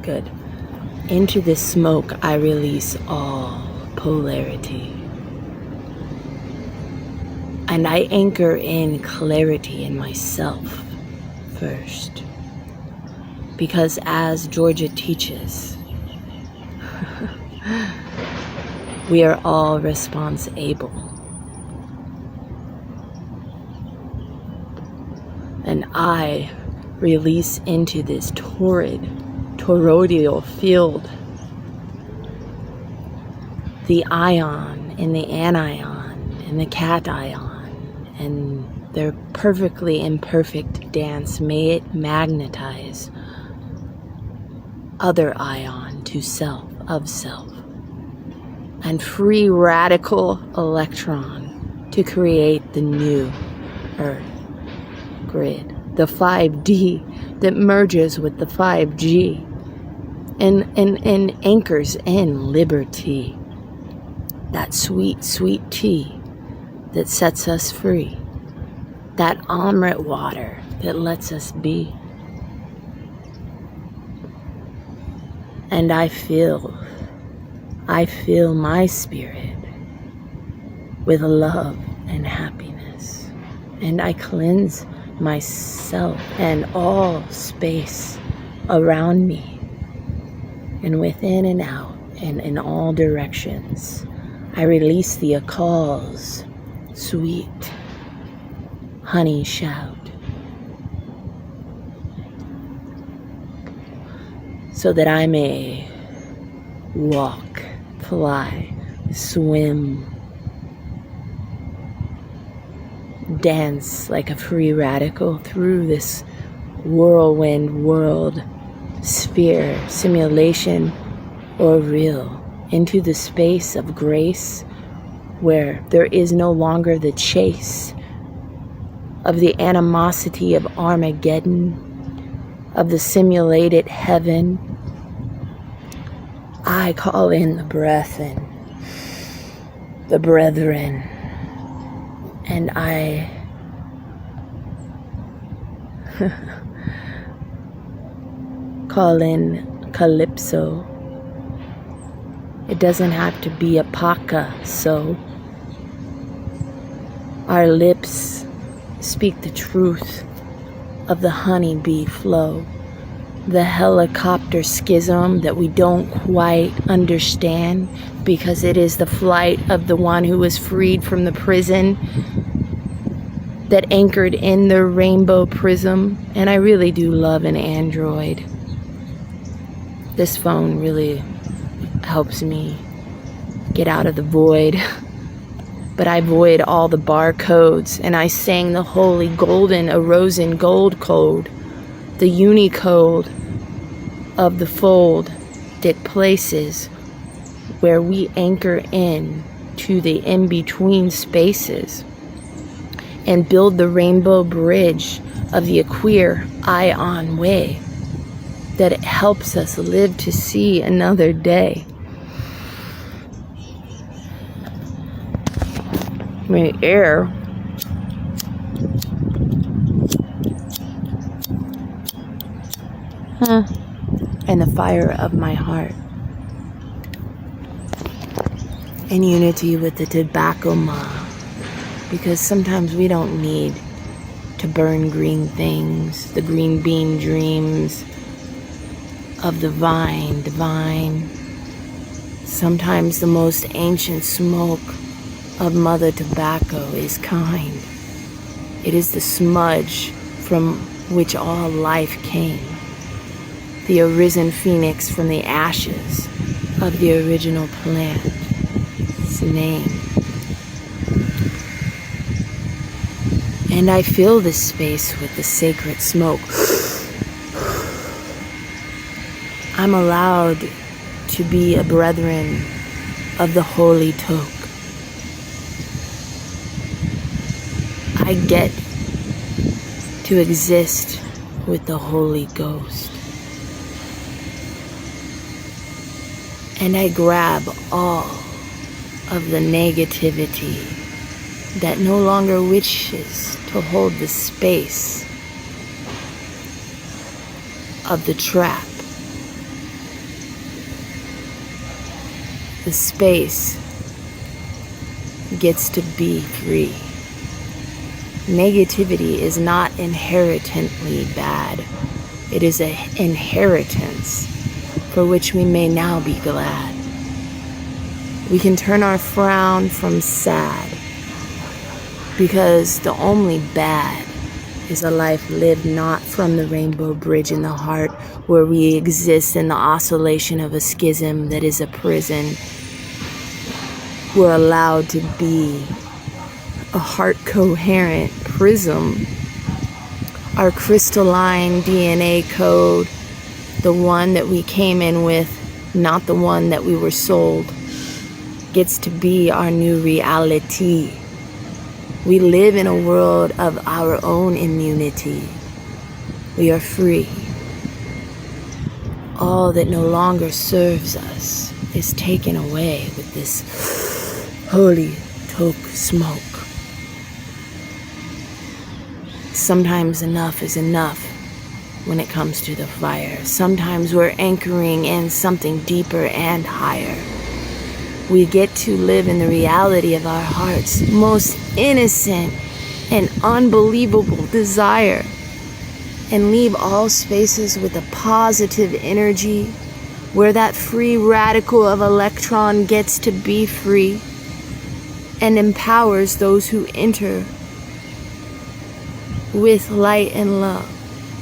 Good. Into this smoke, I release all polarity. And I anchor in clarity in myself first. Because as Georgia teaches, we are all responsible. And I release into this toroidal field the ion and the anion and the cation and their perfectly imperfect dance. May it magnetize other ion to self of self and free radical electron to create the new earth grid, the 5D that merges with the 5G and anchors in liberty, that sweet, sweet tea that sets us free, that Amrit water that lets us be. And I fill my spirit with love and happiness. And I cleanse myself and all space around me and within and out and in all directions. I release the Akal's sweet honey shout so that I may walk, fly, swim, dance like a free radical through this whirlwind world, sphere, simulation, or real, into the space of grace where there is no longer the chase of the animosity of Armageddon, of the simulated heaven. I call in the breath and the brethren, and I call in Calypso. It doesn't have to be a paka, so our lips speak the truth of the honeybee flow, the helicopter schism that we don't quite understand because it is the flight of the one who was freed from the prison that anchored in the rainbow prism. And I really do love an Android. This phone really helps me get out of the void. But I void all the barcodes, and I sang the holy golden Arosin gold code, the Unicode of the fold that places where we anchor in to the in-between spaces and build the rainbow bridge of the queer ion way that it helps us live to see another day. My air and the fire of my heart in unity with the tobacco ma, because sometimes we don't need to burn green things, the green bean dreams of the divine. Sometimes the most ancient smoke of Mother Tobacco is kind. It is the smudge from which all life came, the arisen phoenix from the ashes of the original plant's name. And I fill this space with the sacred smoke. I'm allowed to be a brethren of the holy toke. I get to exist with the Holy Ghost. And I grab all of the negativity that no longer wishes to hold the space of the trap the space gets to be free. Negativity is not inherently bad. It is an inheritance for which we may now be glad. We can turn our frown from sad, because the only bad is a life lived not from the rainbow bridge in the heart, where we exist in the oscillation of a schism that is a prison. We're allowed to be a heart-coherent prism. Our crystalline DNA code, the one that we came in with, not the one that we were sold, gets to be our new reality. We live in a world of our own immunity. We are free. All that no longer serves us is taken away with this holy toke smoke. Sometimes enough is enough when it comes to the fire. Sometimes we're anchoring in something deeper and higher. We get to live in the reality of our heart's most innocent and unbelievable desire, and leave all spaces with a positive energy where that free radical of electron gets to be free and empowers those who enter with light and love,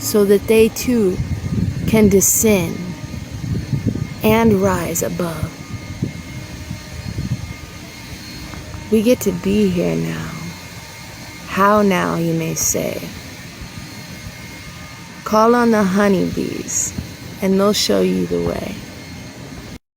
so that they too can descend and rise above. We get to be here now. How now, you may say? Call on the honeybees, and they'll show you the way.